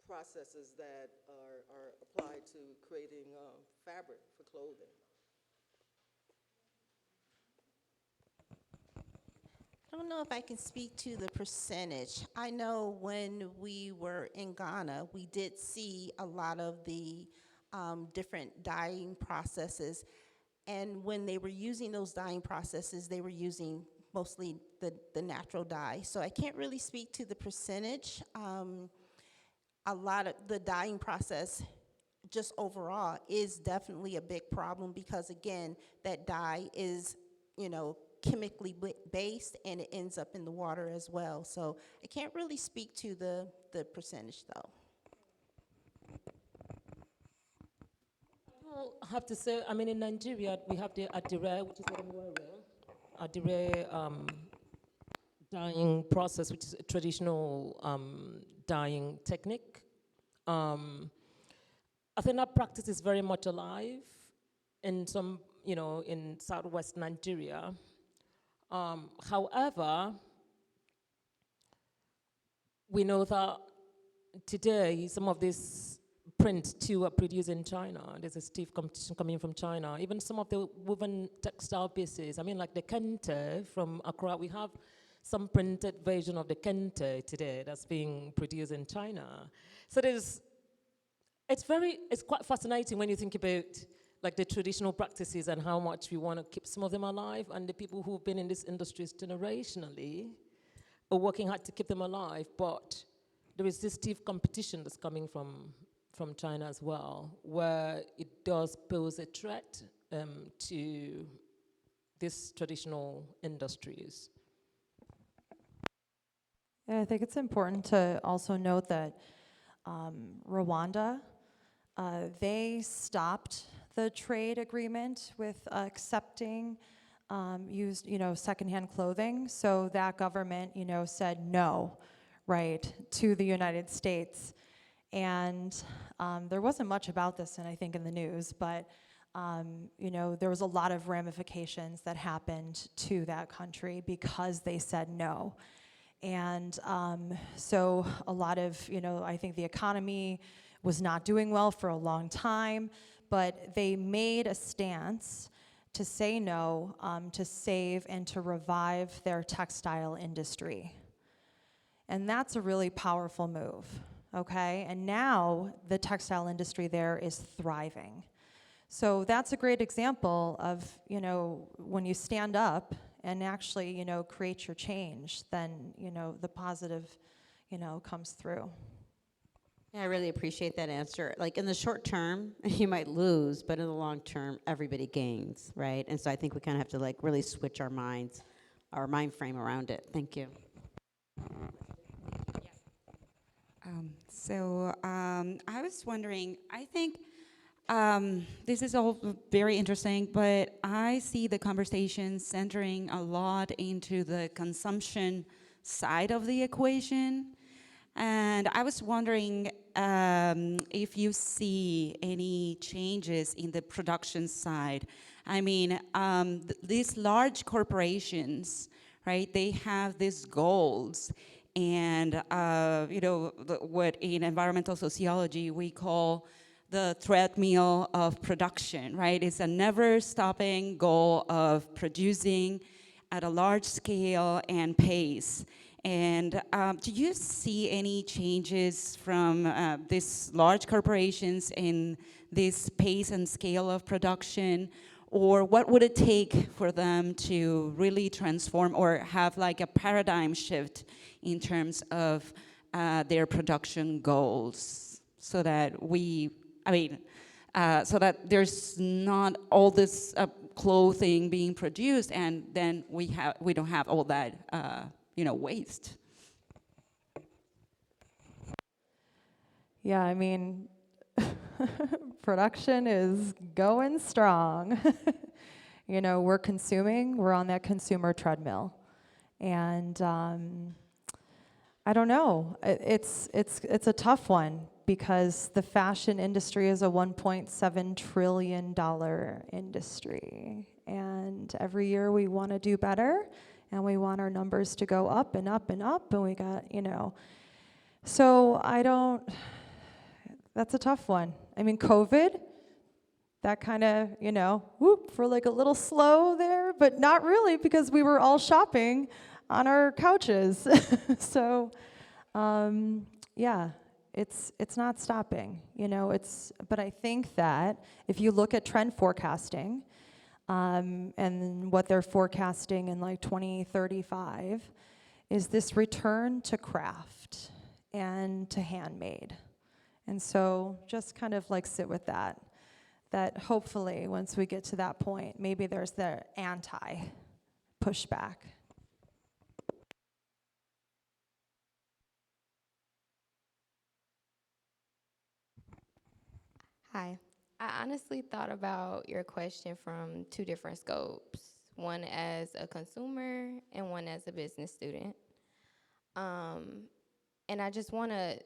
processes that are applied to creating fabric for clothing. I don't know if I can speak to the percentage. I know when we were in Ghana, we did see a lot of the different dyeing processes. And when they were using those dyeing processes, they were using mostly the natural dye. So I can't really speak to the percentage. A lot of the dyeing process just overall is definitely a big problem because, again, that dye is, chemically based, and it ends up in the water as well. So I can't really speak to the percentage, though. Well, I have to say, I mean, in Nigeria, we have the adire, which is what I'm wearing. Adire dyeing process, which is a traditional dyeing technique. I think that practice is very much alive in some, in southwest Nigeria. However, we know that today some of these print too are produced in China. There's a stiff competition coming from China. Even some of the woven textile pieces, I mean, like the kente from Accra, we have some printed version of the kente today that's being produced in China. So it's quite fascinating when you think about like the traditional practices and how much we want to keep some of them alive, and the people who've been in this industries generationally are working hard to keep them alive, but there is this stiff competition that's coming from China as well, where it does pose a threat to these traditional industries. Yeah, I think it's important to also note that Rwanda, they stopped the trade agreement with accepting used, secondhand clothing. So that government, said no, right, to the United States. And there wasn't much about this, and I think in the news, but there was a lot of ramifications that happened to that country because they said no. And so a lot of, I think the economy was not doing well for a long time, but they made a stance to say no, to save and to revive their textile industry. And that's a really powerful move, okay? And now the textile industry there is thriving. So that's a great example of, when you stand up and actually, create your change, then, the positive, comes through. Yeah, I really appreciate that answer. Like in the short term, you might lose, but in the long term, everybody gains, right? And so I think we kind of have to like really switch our minds, our mind frame around it. Thank you. I was wondering, I think this is all very interesting, but I see the conversation centering a lot into the consumption side of the equation. And I was wondering if you see any changes in the production side. I mean, these large corporations, right, they have these goals. And, what in environmental sociology we call the treadmill of production, right? It's a never-stopping goal of producing at a large scale and pace. And do you see any changes from these large corporations in this pace and scale of production? Or what would it take for them to really transform or have like a paradigm shift in terms of their production goals so that so that there's not all this clothing being produced and then we don't have all that waste? Yeah, I mean, production is going strong. We're consuming, we're on that consumer treadmill. And I don't know, it's a tough one because the fashion industry is a $1.7 trillion industry. And every year we want to do better and we want our numbers to go up and up and up, and we got, So that's a tough one. I mean, COVID, that kind of, for like a little slow there, but not really because we were all shopping on our couches. So, yeah, it's not stopping, but I think that if you look at trend forecasting, and what they're forecasting in like 2035 is this return to craft and to handmade. And so just kind of like sit with that, that hopefully once we get to that point, maybe there's the anti-pushback. Hi. I honestly thought about your question from two different scopes, one as a consumer and one as a business student. And I just want to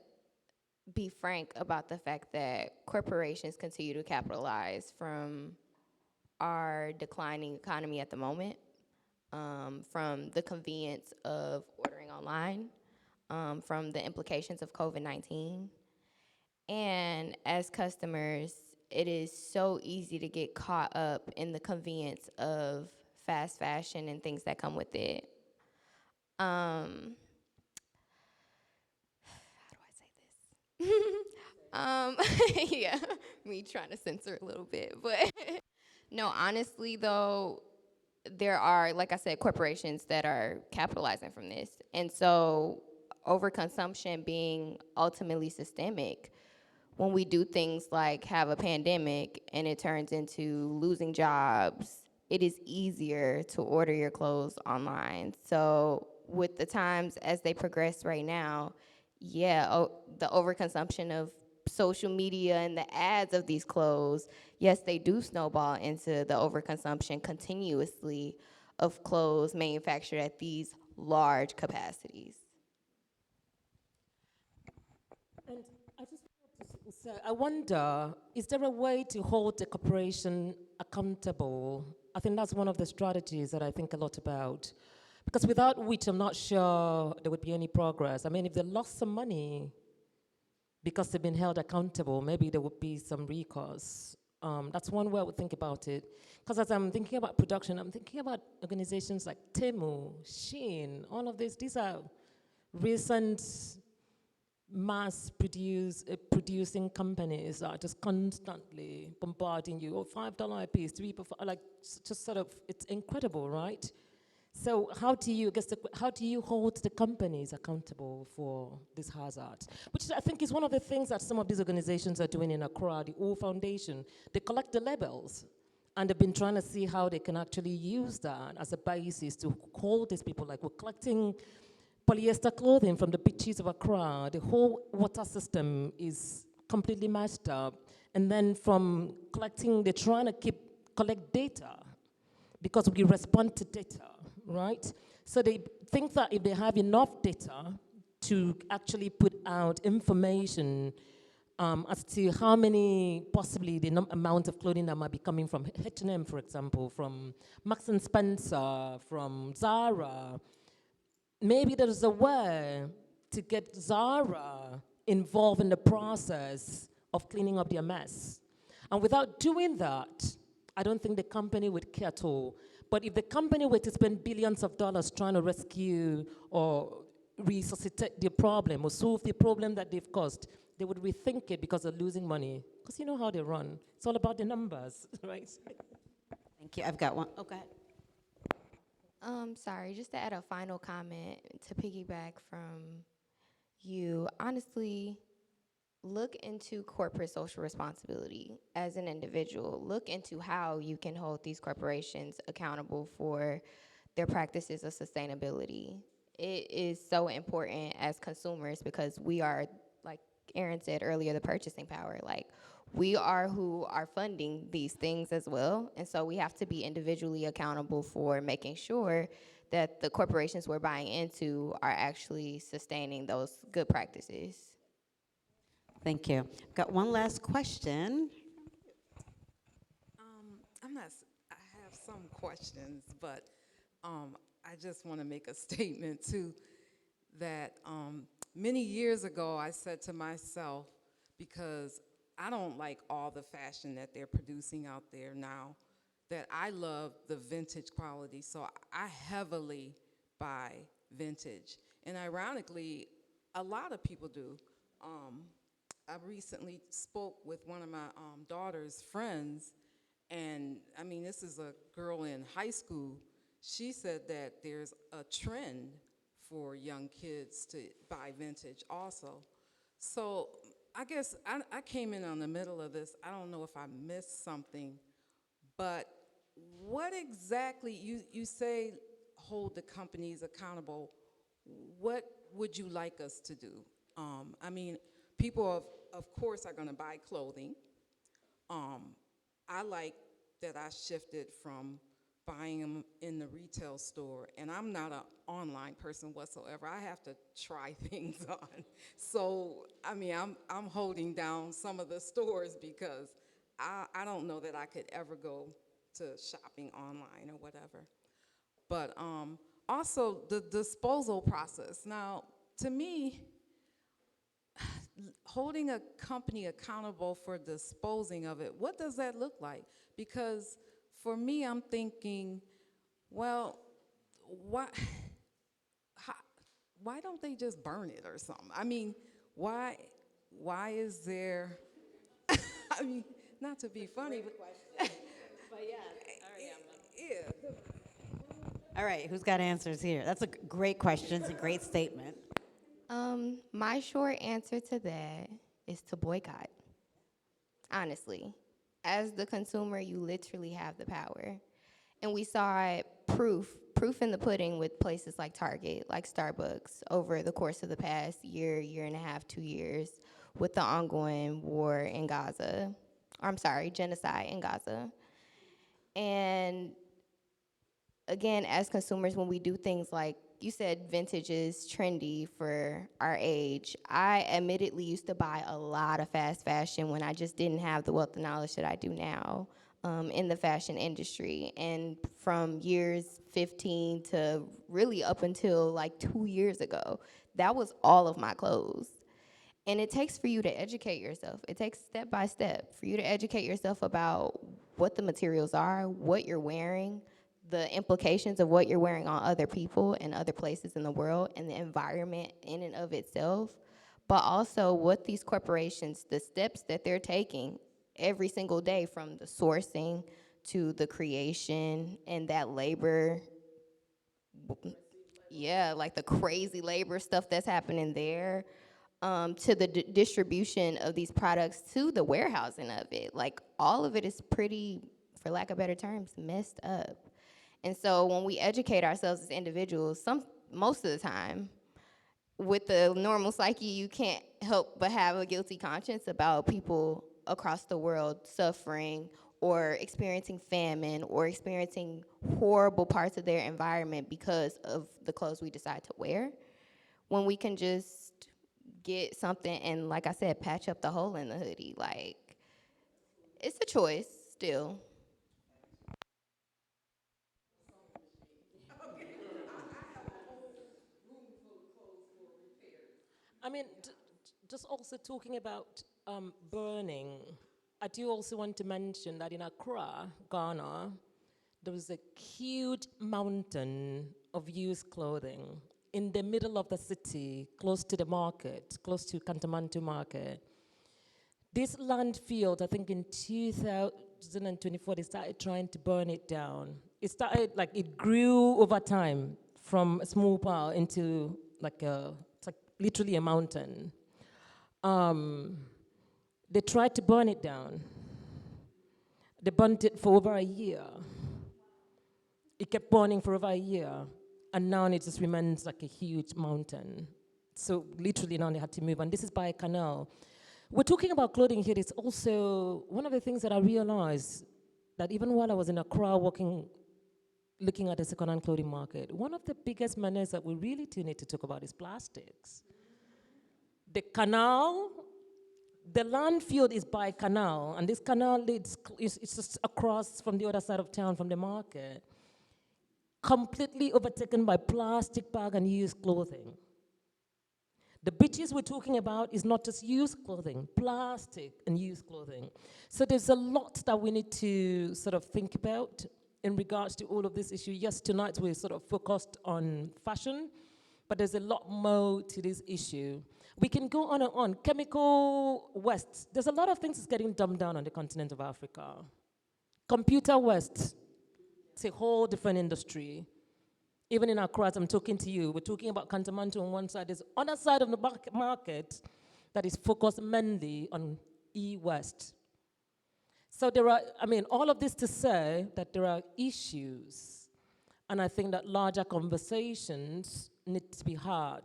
be frank about the fact that corporations continue to capitalize from our declining economy at the moment, from the convenience of ordering online, from the implications of COVID-19. And as customers, it is so easy to get caught up in the convenience of fast fashion and things that come with it. How do I say this? Yeah, me trying to censor a little bit, but no, honestly though, there are, like I said, corporations that are capitalizing from this. And so overconsumption being ultimately systemic, when we do things like have a pandemic and it turns into losing jobs, it is easier to order your clothes online. So with the times as they progress right now, yeah, the overconsumption of social media and the ads of these clothes, yes, they do snowball into the overconsumption continuously of clothes manufactured at these large capacities. And I just wanted to say, I wonder, is there a way to hold the corporation accountable? I think that's one of the strategies that I think a lot about. Because without which I'm not sure there would be any progress. I mean, if they lost some money because they've been held accountable, maybe there would be some recourse. That's one way I would think about it. Because as I'm thinking about production, I'm thinking about organizations like Temu, Shein, all of this. These are recent producing companies are just constantly bombarding you. Oh, $5 a piece, like just sort of, it's incredible, right? So how do you hold the companies accountable for this hazard? Which I think is one of the things that some of these organizations are doing in Accra, the O Foundation. They collect the labels, and they've been trying to see how they can actually use that as a basis to hold these people. Like we're collecting polyester clothing from the beaches of Accra. The whole water system is completely messed up. And then from collecting, they're trying to collect data because we respond to data, right? So they think that if they have enough data to actually put out information as to how many, possibly the amount of clothing that might be coming from H&M, for example, from Marks and Spencer, from Zara, maybe there's a way to get Zara involved in the process of cleaning up their mess. And without doing that, I don't think the company would care at all. But if the company were to spend billions of dollars trying to rescue or resuscitate the problem or solve the problem that they've caused, they would rethink it because they're losing money. Because you know how they run. It's all about the numbers, right? Thank you. I've got one. Oh, go ahead. Sorry, just to add a final comment to piggyback from you. Honestly, look into corporate social responsibility as an individual. Look into how you can hold these corporations accountable for their practices of sustainability. It is so important as consumers because we are, like Erin said earlier, the purchasing power. Like, we are who are funding these things as well. And so we have to be individually accountable for making sure that the corporations we're buying into are actually sustaining those good practices. Thank you. Got one last question. I have some questions, but I just want to make a statement too that many years ago I said to myself, because I don't like all the fashion that they're producing out there now, that I love the vintage quality, so I heavily buy vintage. And ironically, a lot of people do. I recently spoke with one of my daughter's friends, and I mean, this is a girl in high school. She said that there's a trend for young kids to buy vintage also. So I guess I came in on the middle of this. I don't know if I missed something, but what exactly, you say hold the companies accountable. What would you like us to do? I mean, people of course are gonna buy clothing. I like that I shifted from buying them in the retail store, and I'm not an online person whatsoever. I have to try things on. So, I mean, I'm holding down some of the stores because I don't know that I could ever go to shopping online or whatever. But also the disposal process. Now, to me, holding a company accountable for disposing of it, what does that look like? Because for me, I'm thinking, well, why, how, why don't they just burn it or something? I mean, why is there, I mean, not to be funny, but yeah. All right, who's got answers here? That's a great question. It's a great statement. My short answer to that is to boycott. Honestly, as the consumer, you literally have the power. And we saw it proof in the pudding with places like Target, like Starbucks, over the course of the past year and a half, 2 years, with the ongoing war in Gaza. Or, I'm sorry, genocide in Gaza. And again, as consumers, when we do things like, you said vintage is trendy for our age. I admittedly used to buy a lot of fast fashion when I just didn't have the wealth of knowledge that I do now in the fashion industry. And from years 15 to really up until like 2 years ago, that was all of my clothes. And it takes for you to educate yourself. It takes step by step for you to educate yourself about what the materials are, what you're wearing, the implications of what you're wearing on other people and other places in the world, and the environment in and of itself, but also what these corporations, the steps that they're taking every single day, from the sourcing to the creation and that labor, yeah, like the crazy labor stuff that's happening there, to the distribution of these products to the warehousing of it. Like, all of it is pretty, for lack of better terms, messed up. And so when we educate ourselves as individuals, most of the time, with the normal psyche, you can't help but have a guilty conscience about people across the world suffering or experiencing famine or experiencing horrible parts of their environment because of the clothes we decide to wear. When we can just get something and, like I said, patch up the hole in the hoodie. Like, it's a choice still. I mean, just also talking about burning, I do also want to mention that in Accra, Ghana, there was a huge mountain of used clothing in the middle of the city, close to the market, close to Kantamantu Market. This landfill, I think in 2024, they started trying to burn it down. It started, like, it grew over time from a small pile into it's like literally a mountain. They tried to burn it down. They burnt it for over a year. It kept burning for over a year, and now it just remains like a huge mountain. So literally now they had to move, and this is by a canal. We're talking about clothing here. It's also one of the things that I realized, that even while I was in Accra looking at the second-hand clothing market, one of the biggest menaces that we really do need to talk about is plastics. The canal, the landfill is by canal, and this canal it's just across from the other side of town from the market, completely overtaken by plastic bag and used clothing. The beaches we're talking about is not just used clothing, plastic and used clothing. So there's a lot that we need to sort of think about in regards to all of this issue. Yes, tonight we're sort of focused on fashion, but there's a lot more to this issue. We can go on and on. Chemical waste. There's a lot of things that's getting dumbed down on the continent of Africa. Computer waste. It's a whole different industry. Even in Accra, I'm talking to you, we're talking about Kantamanto on one side. There's other side of the market that is focused mainly on E-West. So there are, I mean, all of this to say that there are issues, and I think that larger conversations need to be had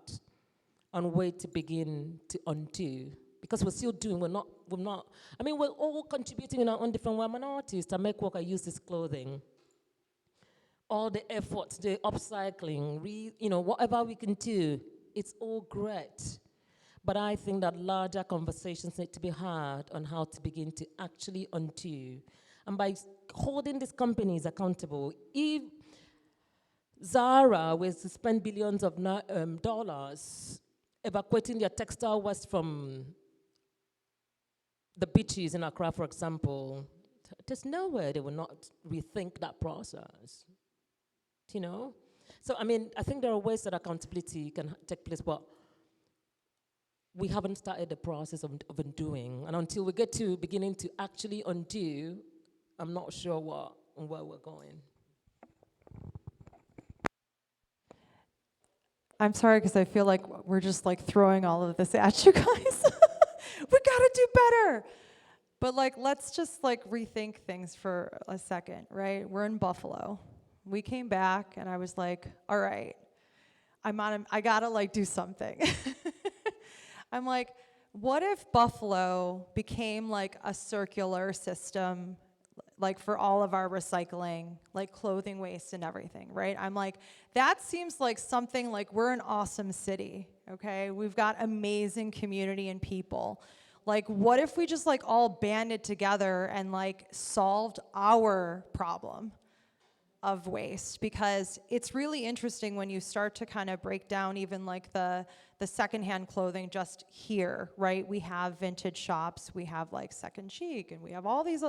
on where to begin to undo. Because we're still doing, I mean, we're all contributing in our own different way. I'm an artist, I make work, I use this clothing. All the efforts, the upcycling, whatever we can do, it's all great. But I think that larger conversations need to be had on how to begin to actually undo. And by holding these companies accountable, if Zara was to spend billions of dollars evacuating their textile waste from the beaches in Accra, for example, there's nowhere they will not rethink that process, So, I mean, I think there are ways that accountability can take place, but we haven't started the process of undoing. And until we get to beginning to actually undo, I'm not sure where we're going. I'm sorry, because I feel like we're just like throwing all of this at you guys. We gotta do better. But like, let's just like rethink things for a second, right? We're in Buffalo. We came back and I was like, all right, I gotta like do something. I'm like, what if Buffalo became like a circular system, like for all of our recycling, like clothing waste and everything, right? I'm like, that seems like something like we're an awesome city, okay? We've got amazing community and people. Like, what if we just like all banded together and like solved our problem of waste? Because it's really interesting when you start to kind of break down even like the secondhand clothing just here, right? We have vintage shops, we have like Second Chic, and we have all these,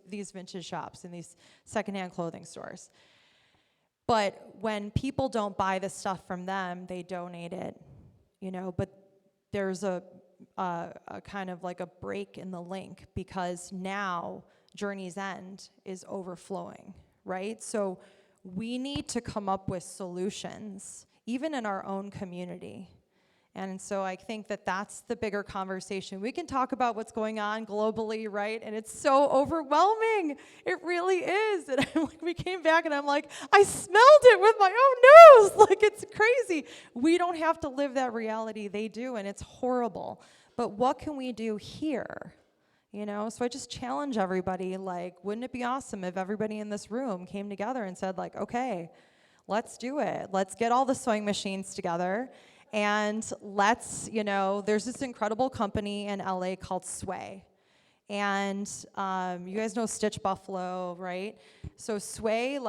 these vintage shops and these secondhand clothing stores. But when people don't buy the stuff from them, they donate it, but there's a kind of like a break in the link, because now Journey's End is overflowing, right? So we need to come up with solutions, even in our own community. And so I think that that's the bigger conversation. We can talk about what's going on globally, right? And it's so overwhelming. It really is. And we came back and I'm like, I smelled it with my own nose. Like, it's crazy. We don't have to live that reality. They do, and it's horrible. But what can we do here? So I just challenge everybody, like, wouldn't it be awesome if everybody in this room came together and said, like, okay, let's do it. Let's get all the sewing machines together. And let's, there's this incredible company in LA called Sway. And you guys know Stitch Buffalo, right? So Sway,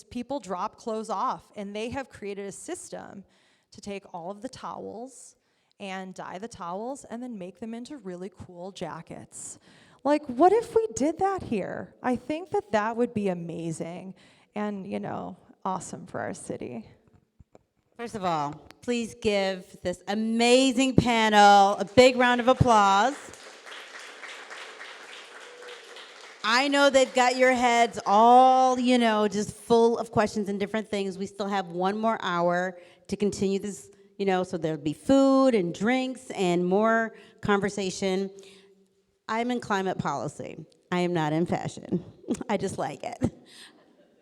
people drop clothes off. And they have created a system to take all of the towels and dye the towels and then make them into really cool jackets. Like, what if we did that here? I think that would be amazing and, awesome for our city. First of all, please give this amazing panel a big round of applause. I know they've got your heads all, just full of questions and different things. We still have 1 more hour to continue this, so there'll be food and drinks and more conversation. I'm in climate policy. I am not in fashion. I just like it.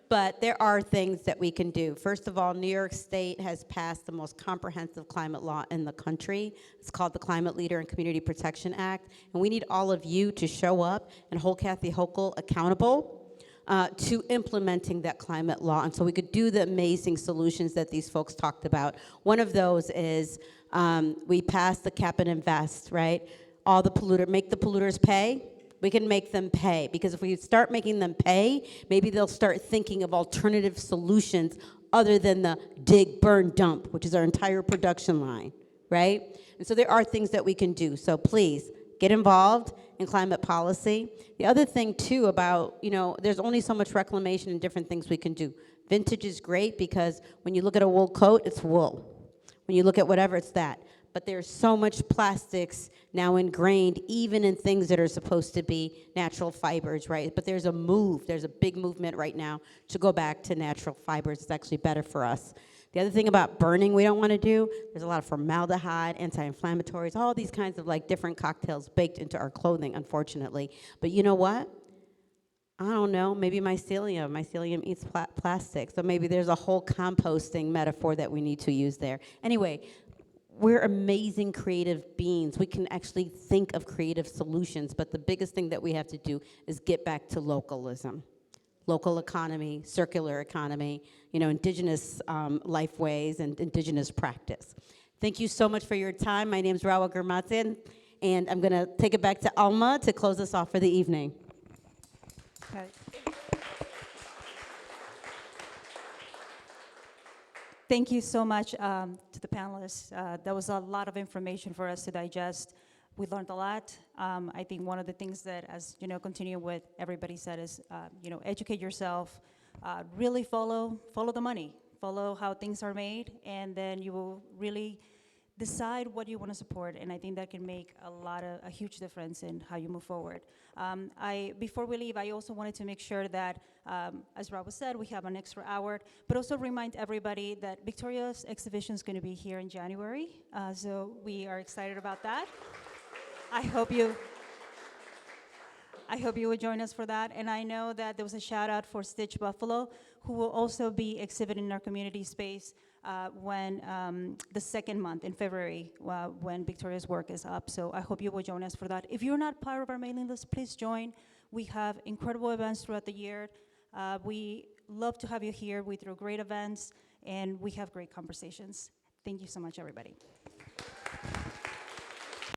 But there are things that we can do. First of all, New York State has passed the most comprehensive climate law in the country. It's called the Climate Leader and Community Protection Act. And we need all of you to show up and hold Kathy Hochul accountable to implementing that climate law. And so we could do the amazing solutions that these folks talked about. One of those is we passed the cap and invest, right? Make the polluters pay. We can make them pay, because if we start making them pay, maybe they'll start thinking of alternative solutions other than the dig, burn, dump, which is our entire production line, right? And so there are things that we can do. So please, get involved in climate policy. The other thing, too, about, there's only so much reclamation and different things we can do. Vintage is great because when you look at a wool coat, it's wool. When you look at whatever, it's that. But there's so much plastics now ingrained, even in things that are supposed to be natural fibers, right? But there's a big movement right now to go back to natural fibers. It's actually better for us. The other thing about burning we don't want to do, there's a lot of formaldehyde, anti-inflammatories, all these kinds of like different cocktails baked into our clothing, unfortunately. But you know what? I don't know, maybe mycelium eats plastic, so maybe there's a whole composting metaphor that we need to use there. Anyway, we're amazing creative beings. We can actually think of creative solutions, but the biggest thing that we have to do is get back to localism. Local economy, circular economy, indigenous lifeways and indigenous practice. Thank you so much for your time. My name is Rahwa Ghirmatzion, and I'm gonna take it back to Alma to close us off for the evening. Okay. Thank you so much to the panelists. That was a lot of information for us to digest. We learned a lot. I think one of the things that, as continue what everybody said is, educate yourself, really follow the money, follow how things are made, and then you will really decide what you want to support, and I think that can make a huge difference in how you move forward. Before we leave, I also wanted to make sure that, as Rahwa said, we have an extra hour, but also remind everybody that Victoria's exhibition is going to be here in January, so we are excited about that. I hope you will join us for that, and I know that there was a shout out for Stitch Buffalo, who will also be exhibiting in our community space when the second month in February, when Victoria's work is up. So I hope you will join us for that. If you're not part of our mailing list, please join. We have incredible events throughout the year. We love to have you here. We throw great events, and we have great conversations. Thank you so much, everybody.